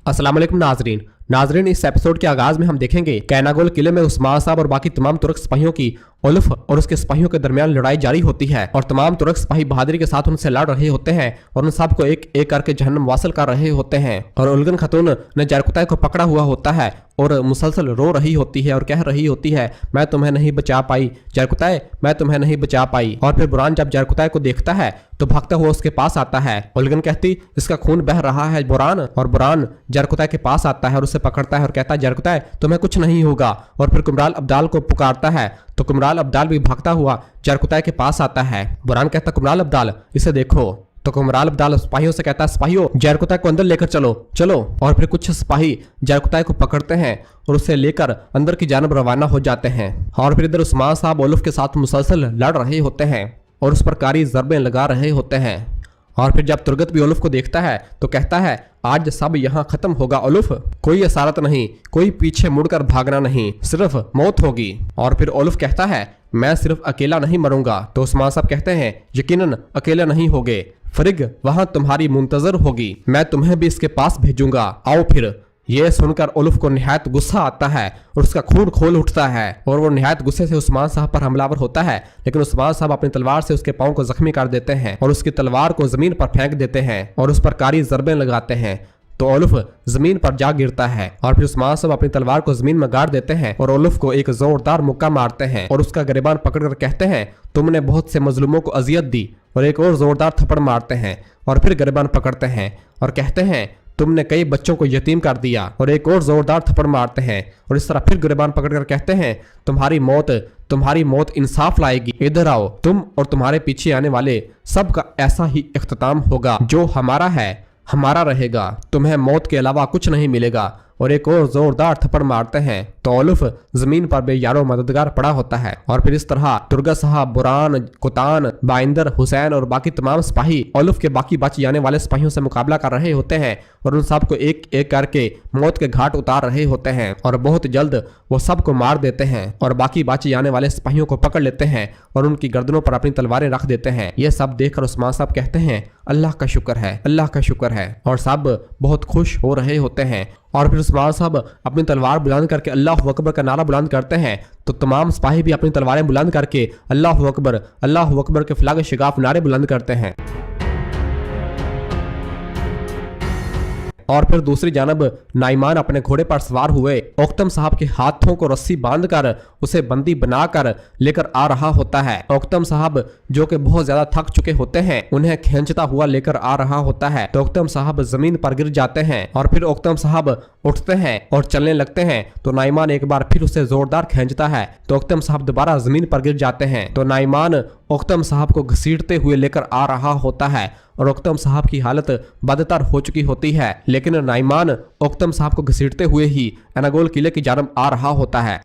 अस्सलाम वालेकुम नाजरीन, इस एपिसोड के आगाज में हम देखेंगे कैनागोल किले में उस्मान साहब और बाकी तमाम तुर्क सिपाहियों की उल्फ और उसके सिपाहियों के दरमियान लड़ाई जारी होती है और तमाम तुर्क सिपाही बहादुरी के साथ उनसे लड़ रहे होते हैं और उन सबको एक एक करके जहन्नम वासिल कर रहे होते हैं। और उलगन खातून ने जरकुतै को पकड़ा हुआ होता है और मुसलसल रो रही होती है और कह रही होती है, मैं तुम्हें नहीं बचा पाई जरकुतै, मैं तुम्हें नहीं बचा पाई। और फिर बुरान जब जरकुतै को देखता है तो भागता हुआ उसके पास आता है। उलगन कहती, इसका खून बह रहा है बुरान। और बुरान जरकुतै के पास आता है और उसे पकड़ता है और कहता है, जरकुतै तुम्हें कुछ नहीं होगा। और फिर कुमराल अब्दाल को पुकारता है तो कुमराल अब्दाल भी भागता हुआ जरकुतै के पास आता है। बुरान कहता, कुमराल अब्दाल इसे देखो। तो कुमराल अब्दाल सिपाहियों से कहता है, सिपाहियों जरकुतै को अंदर लेकर चलो। और फिर कुछ सिपाही जरकुतै को पकड़ते हैं और उसे लेकर अंदर की जानब रवाना हो जाते हैं। और फिर इधर उस्मान साहब उल्फ के साथ मुसलसल लड़ रहे होते हैं और उस पर कारी ज़रबें लगा रहे होते हैं। और फिर जब तुर्गत भी उल्फ को देखता है तो कहता है, आज सब यहाँ खत्म होगा उल्फ, कोई असारत नहीं, कोई पीछे मुड़कर भागना नहीं, सिर्फ मौत होगी। और फिर उल्फ कहता है, मैं सिर्फ अकेला नहीं मरूंगा। तो उस्मान साहब कहते हैं, यकीनन अकेला नहीं होगे, फ्रिग वहां तुम्हारी मुंतजर होगी, मैं तुम्हें भी इसके पास भेजूंगा, आओ फिर। यह सुनकर उल्फ को निहायत गुस्सा आता है और उसका खून खोल उठता है और वो निहायत गुस्से से उस्मान साहब पर हमलावर होता है। लेकिन उस्मान साहब अपनी तलवार से उसके पांव को जख्मी कर देते हैं और उसकी तलवार को जमीन पर फेंक देते हैं और उस पर कारी ज़रबें लगाते हैं। तो उल्फ जमीन पर जा गिरता है और फिर उस्मान साहब अपनी तलवार को जमीन में गाड़ देते हैं और उल्फ को एक जोरदार मुक्का मारते हैं और उसका गिरबान पकड़कर कहते हैं, तुमने बहुत से मजलूमों को अजियत दी। और एक और जोरदार थप्पड़ मारते हैं और फिर गिरबान पकड़ते हैं और कहते हैं, तुमने कई बच्चों को यतीम कर दिया। और एक और जोरदार थप्पड़ मारते हैं और इस तरह फिर गिरबान पकड़कर कहते हैं, तुम्हारी मौत इंसाफ लाएगी, इधर आओ, तुम और तुम्हारे पीछे आने वाले सबका ऐसा ही इख्तिताम होगा, जो हमारा है हमारा रहेगा, तुम्हें मौत के अलावा कुछ नहीं मिलेगा। और एक और जोरदार थप्पड़ मारते हैं तो उल्फ जमीन पर बेयारो मददगार पड़ा होता है। और फिर इस तरह तुर्गत साहब, बुरान, कुतान, बाइंदर, हुसैन और बाकी तमाम सिपाही उल्फ के बाकी बच जाने वाले सिपाहियों से मुकाबला कर रहे होते हैं और उन सबको एक एक करके मौत के घाट उतार रहे होते हैं और बहुत जल्द वो सबको मार देते हैं और बाकी बच जाने वाले सिपाहियों को पकड़ लेते हैं और उनकी गर्दनों पर अपनी तलवारें रख देते हैं। ये सब देखकर उस्मान साहब कहते हैं, अल्लाह का शुक्र है, अल्लाह का शुक्र है। और सब बहुत खुश हो रहे होते हैं। और फिर उस्मान साहब अपनी तलवार बुलंद करके अल्लाहु अकबर का नारा बुलंद करते हैं तो तमाम सिपाही भी अपनी तलवारें बुलंद करके अल्लाहु अकबर के फ्लाग शिगाफ नारे बुलंद करते हैं। और फिर दूसरी जानब नाइमान अपने घोड़े पर सवार हुए ओख्तम साहब के हाथों को रस्सी बांधकर उसे बंदी बनाकर लेकर आ रहा होता है। ओख्तम साहब जो कि बहुत ज्यादा थक चुके होते हैं उन्हें खींचता हुआ लेकर आ रहा होता है तो ओख्तम साहब जमीन पर गिर जाते हैं और फिर ओख्तम साहब उठते हैं और चलने लगते हैं तो नाइमान एक बार फिर उसे जोरदार खींचता है तो ओख्तम साहब दोबारा जमीन पर गिर जाते हैं। तो नाइमान ओख्तम साहब को घसीटते हुए लेकर आ रहा होता है और ओख्तम साहब की हालत बदतर हो चुकी होती है। लेकिन नाइमान ओख्तम साहब को घसीटते हुए ही एनागोल किले की जानब आ रहा होता है।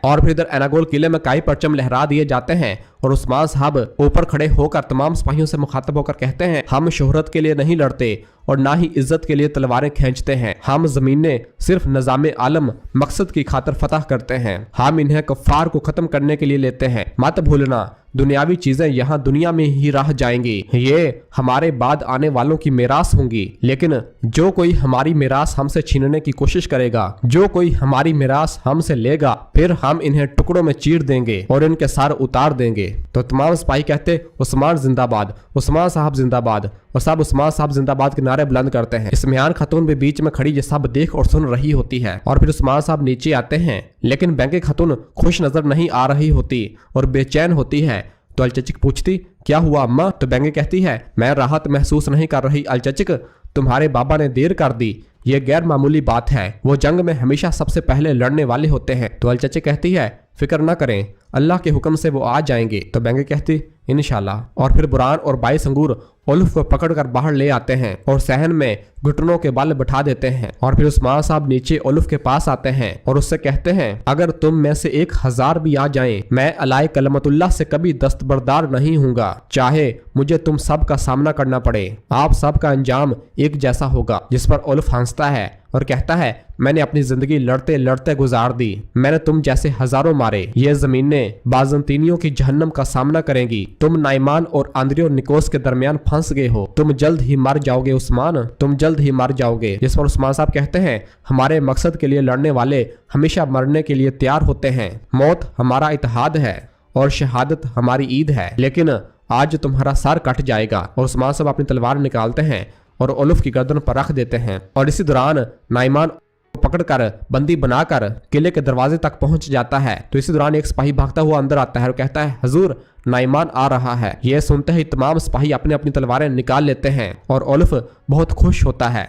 और फिर इधर एनागोल किले में कई परचम लहरा दिए जाते हैं और उस्मान साहब ऊपर खड़े होकर तमाम सिपाहियों से मुखातब होकर कहते हैं, हम शोहरत के लिए नहीं लड़ते और ना ही इज्जत के लिए तलवारें खींचते हैं, हम ज़मीनें सिर्फ निज़ामे आलम मकसद की खातिर फतह करते हैं, हम इन्हें कफ़ार को ख़त्म करने के लिए लेते हैं। मत भूलना दुनियावी चीजें यहाँ दुनिया में ही रह जाएंगी, ये हमारे बाद आने वालों की मिरास होंगी। लेकिन जो कोई हमारी मिरास हमसे छीनने की कोशिश करेगा, जो कोई हमारी मिरास हमसे लेगा, फिर हम इन्हें टुकड़ों में चीर देंगे और इनके सर उतार देंगे। तो तमाम सिपाही कहते, उस्मान जिंदाबाद, उस्मान साहब जिंदाबाद, और सब उस्मान साहब जिंदाबाद के नारे बुलंद करते हैं। इसमें खातून भी बीच में खड़ी ये सब देख और सुन रही होती है। और फिर उस्मान साहब नीचे आते हैं लेकिन बैंके खातून खुश नजर नहीं आ रही होती और बेचैन होती है। तो अलचचिक पूछती, क्या हुआ अम्मा? तो बैंके कहती है, मैं राहत महसूस नहीं कर रही अलचचिक, तुम्हारे बाबा ने देर कर दी, ये गैर मामूली बात है, वो जंग में हमेशा सबसे पहले लड़ने वाले होते हैं। तो अलचचिक कहती है, फिक्र न करें, अल्लाह के हुक्म से वो आ जाएंगे। तो बैंके कहती, इंशाल्लाह। और फिर बुरान और बाईस अंगूर उल्फ को पकड़कर बाहर ले आते हैं और सहन में घुटनों के बल बिठा देते हैं। और फिर उस्मान साहब नीचे उल्फ के पास आते हैं और उससे कहते हैं, अगर तुम में से 1000 भी आ जाएं, मैं अलाए कलमतुल्लाह से कभी दस्तबरदार नहीं हूँगा, चाहे मुझे तुम सब का सामना करना पड़े, आप सब का अंजाम एक जैसा होगा। जिस पर उल्फ हंसता है और कहता है, मैंने अपनी जिंदगी लड़ते लड़ते गुजार दी, मैंने तुम जैसे हजारों मारे, ये जमीनें बाजंतीनियों की जहन्नम का सामना करेंगी, तुम नाइमान और आंद्रियो निकोस के दरमियान फंस गए हो, तुम जल्द ही मर जाओगे उस्मान, तुम जल्द ही मर जाओगे। जिस पर उस्मान साहब कहते हैं, हमारे मकसद के लिए लड़ने वाले हमेशा मरने के लिए तैयार होते हैं। मौत हमारा इत्तेहाद है और शहादत हमारी ईद है, लेकिन आज तुम्हारा सर कट जाएगा। और उस्मान साहब अपनी तलवार निकालते हैं और ओलुफ की गर्दन पर रख देते हैं। और इसी दौरान नाइमान को पकड़कर बंदी बनाकर किले के दरवाजे तक पहुंच जाता है। तो इसी दौरान एक सिपाही भागता हुआ अंदर आता है और कहता है, हुजूर नाइमान आ रहा है। यह सुनते ही तमाम सिपाही अपनी अपनी तलवारें निकाल लेते हैं और ओलुफ बहुत खुश होता है।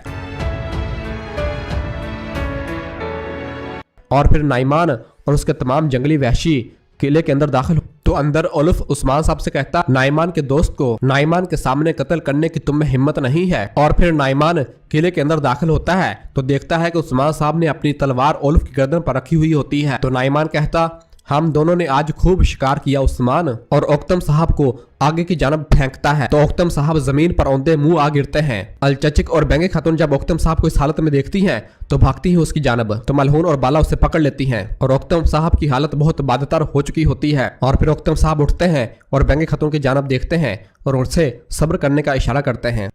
और फिर नाइमान और उसके तमाम जंगली वहशी किले के अंदर दाखिल तो अंदर ओलुफ उस्मान साहब से कहता, नाइमान के दोस्त को नाइमान के सामने कत्ल करने की तुम में हिम्मत नहीं है। और फिर नाइमान किले के अंदर दाखिल होता है तो देखता है कि उस्मान साहब ने अपनी तलवार ओलुफ की गर्दन पर रखी हुई होती है। तो नाइमान कहता, हम दोनों ने आज खूब शिकार किया उस्मान। और ओक्तम साहब को आगे की जानब फेंकता है तो ओक्तम साहब जमीन पर औंधे मुंह आ गिरते हैं। अलचचिक और बेंगे खातून जब ओक्तम साहब को इस हालत में देखती हैं तो भागती हैं उसकी जानब। तो मलहून और बाला उसे पकड़ लेती हैं और ओक्तम साहब की हालत बहुत बदतर हो चुकी होती है। और फिर ओक्तम साहब उठते हैं और बेंगे खातून की जानब देखते हैं और उनसे सब्र करने का इशारा करते हैं।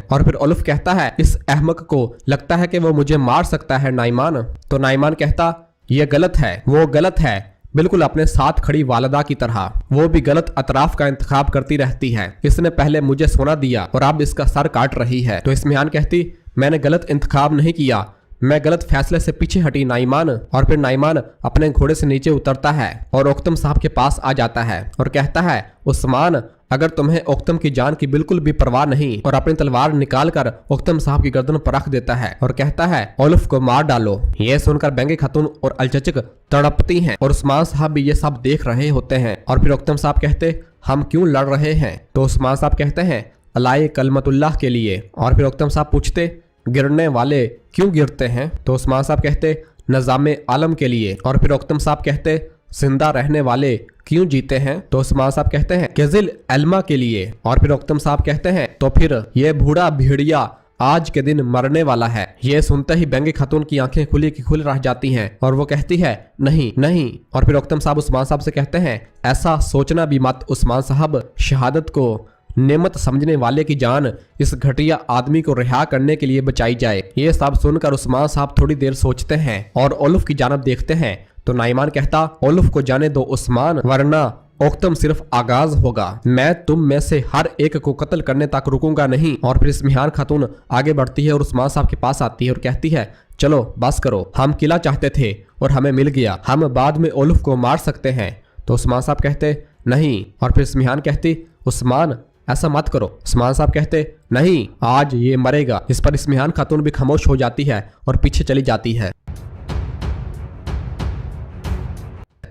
और फिर ओलुफ कहता है, इस अहमक को लगता है कि वो मुझे मार सकता है नाइमान। तो नाइमान कहता, यह गलत है, वो गलत है, बिल्कुल अपने साथ खड़ी वालदा की तरह। वो भी गलत अतराफ का इंतखाब करती रहती है। इसने पहले मुझे सोना दिया और अब इसका सर काट रही है। तो इसमिहान कहती, मैंने गलत इंतखाब नहीं किया, मैं गलत फैसले से पीछे हटी नाइमान। और फिर नाइमान अपने घोड़े से नीचे उतरता है और ओक्तम साहब के पास आ जाता है और कहता है, उस्मान अगर तुम्हें ओक्तम की जान की बिल्कुल भी परवाह नहीं, और अपनी तलवार निकालकर ओक्तम साहब की गर्दन पर रख देता है और कहता है, ओलुफ को मार डालो। यह सुनकर बेंगे खातून और अलचचिक तड़पती हैं और उस्मान साहब भी ये सब देख रहे होते हैं। और फिर ओक्तम साहब कहते, हम क्यों लड़ रहे हैं? तो उस्मान साहब कहते हैं, अलाए कलमतुल्लाह के लिए। और फिर ओक्तम साहब पूछते, गिरने वाले क्यों गिरते हैं? तो उस्मान साहब कहते, नज़ामे आलम के लिए। और फिर ओक्तम साहब कहते, जिंदा रहने वाले क्यों जीते हैं? तो उस्मान साहब कहते हैं, केजिल एल्मा के लिए। और फिर ओक्तम साहब कहते हैं, तो फिर ये बूढ़ा भेड़िया आज के दिन मरने वाला है। ये सुनते ही बेंगे खातून की आंखें खुली की खुली रह जाती हैं और वो कहती है, नहीं नहीं। और फिर ओक्तम साहब उस्मान साहब से कहते हैं, ऐसा सोचना भी मत उस्मान साहब, शहादत को नेमत समझने वाले की जान इस घटिया आदमी को रिहा करने के लिए बचाई जाए। ये सब सुनकर उस्मान साहब थोड़ी देर सोचते हैं और ओलुफ की जानब देखते हैं। तो नाइमान कहता, ओलुफ को जाने दो उस्मान, वरना ओक्तम सिर्फ आगाज होगा। मैं तुम में से हर एक को कत्ल करने तक रुकूंगा नहीं। और फिर इसमिहान खातून आगे बढ़ती है और उस्मान साहब के पास आती है और कहती है, चलो बस करो, हम किला चाहते थे और हमें मिल गया, हम बाद में ओलुफ को मार सकते हैं। तो उस्मान साहब कहते, नहीं। और फिर इसमिहान कहती, उस्मान ऐसा मत करो। उस्मान साहब कहते, नहीं, आज ये मरेगा। इस पर इसमिहान खातून भी खामोश हो जाती है और पीछे चली जाती है।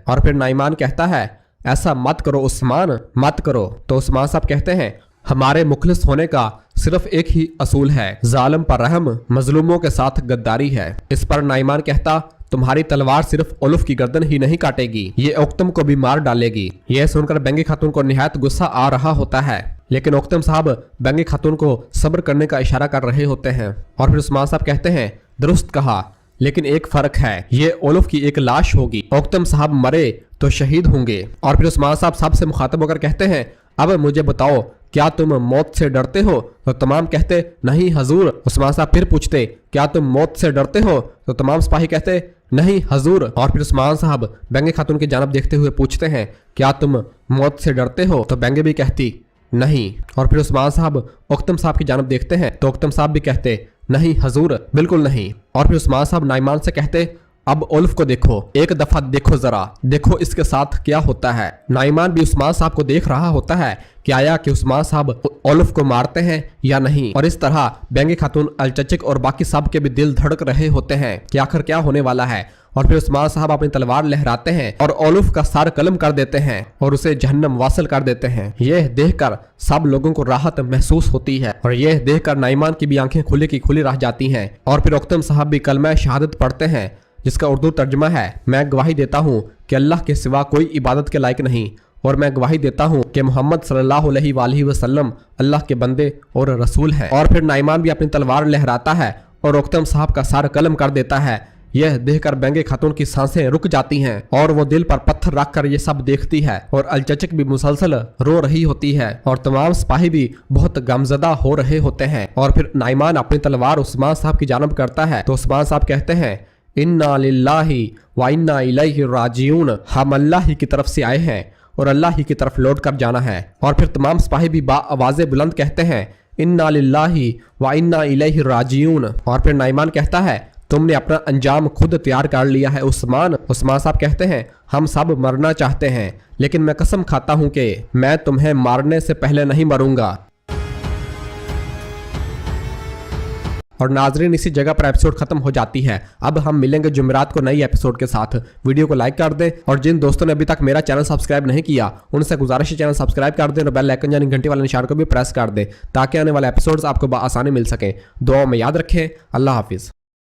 और फिर नाइमान कहता है, ऐसा मत करो उस्मान, मत करो। तो उस्मान साहब कहते हैं, हमारे मुखलिस होने का सिर्फ एक ही असूल है, जालिम पर रहम, मजलूमों के साथ गद्दारी है। इस पर नाइमान कहता, तुम्हारी तलवार सिर्फ ओलुफ की गर्दन ही नहीं काटेगी, ये ओक्तम को भी मार डालेगी। यह सुनकर बेंगे खातून को निहायत गुस्सा आ रहा होता है, लेकिन ओक्तम साहब बेंगे खातून को सब्र करने का इशारा कर रहे होते हैं। और फिर उस्मान साहब कहते हैं, दुरुस्त कहा, लेकिन एक फर्क है, ये ओलुफ की एक लाश होगी, ओक्तम साहब मरे तो शहीद होंगे। और फिर उस्मान साहब सबसे मुखातब होकर कहते हैं, अब मुझे बताओ, क्या तुम मौत से डरते हो? तो तमाम कहते, नहीं हजूर। उस्मान साहब फिर पूछते, क्या तुम मौत से डरते हो? तो तमाम सिपाही कहते, नहीं हजूर। और फिर उस्मान साहब बेंगे खातून की जानब देखते हुए पूछते हैं, क्या तुम मौत से डरते हो? तो बेंगे भी कहती, नहीं। और फिर उस्मान साहब ओक्तम साहब की जानब देखते हैं तो ओक्तम साहब भी कहते, नहीं हजूर, बिल्कुल नहीं। और फिर उस्मान साहब नाइमान से कहते, अब ओलुफ को देखो, एक दफा देखो, जरा देखो इसके साथ क्या होता है। नाइमान भी उस्मान साहब को देख रहा होता है कि आया कि उस्मान साहब ओलुफ को मारते हैं या नहीं। और इस तरह बेंगे खातून, अलचचिक और बाकी सब के भी दिल धड़क रहे होते हैं कि आखिर क्या होने वाला है। और फिर उस्मान साहब अपनी तलवार लहराते हैं और ओलुफ का सर कलम कर देते हैं और उसे जहन्नम वासल कर देते हैं। यह देखकर सब लोगों को राहत महसूस होती है और यह देखकर नाइमान की भी आंखें खुली की खुली रह जाती हैं। और फिर ओक्तम साहब भी कलमा शहादत पढ़ते हैं, जिसका उर्दू तर्जुमा है, मैं गवाही देता हूँ कि अल्लाह के सिवा कोई इबादत के लायक नहीं, और मैं गवाही देता हूँ कि मोहम्मद सल्लल्लाहु अलैहि वसल्लम अल्लाह के बंदे और रसूल हैं। और फिर नाइमान भी अपनी तलवार लहराता है और ओक्तम साहब का सर कलम कर देता है। यह देखकर बेंगे खातून की सांसें रुक जाती हैं और वो दिल पर पत्थर रखकर ये सब देखती है और अलचचक भी मुसलसल रो रही होती है और तमाम सिपाही भी बहुत गमजदा हो रहे होते हैं। और फिर नाइमान अपनी तलवार उस्मान साहब की जानब करता है तो उस्मान साहब कहते हैं, इन्ना लिल्लाहि व इन्ना इलैहि राजिऊन, हम अल्लाह ही की तरफ से आए हैं और अल्लाह ही की तरफ लौट कर जाना है। और फिर तमाम सिपाही भी आवाज़ें बुलंद कहते हैं, इन्ना लिल्लाहि व इन्ना इलैहि राजिऊन। और फिर नाइमान कहता है, तुमने अपना अंजाम खुद तैयार कर लिया है उस्मान। उस्मान साहब कहते हैं, हम सब मरना चाहते हैं लेकिन मैं कसम खाता हूं कि मैं तुम्हें मारने से पहले नहीं मरूंगा। और नाजरीन, इसी जगह पर एपिसोड खत्म हो जाती है। अब हम मिलेंगे जुमेरात को नई एपिसोड के साथ। वीडियो को लाइक कर दें और जिन दोस्तों ने अभी तक मेरा चैनल सब्सक्राइब नहीं किया उनसे गुजारिश है चैनल सब्सक्राइब कर दें और बेल आइकन यानी घंटी वाले निशान को भी प्रेस कर दें ताकि आने वाले एपिसोड्स आपको आसानी मिल सके। दुआ में याद रखें। अल्लाह हाफिज़।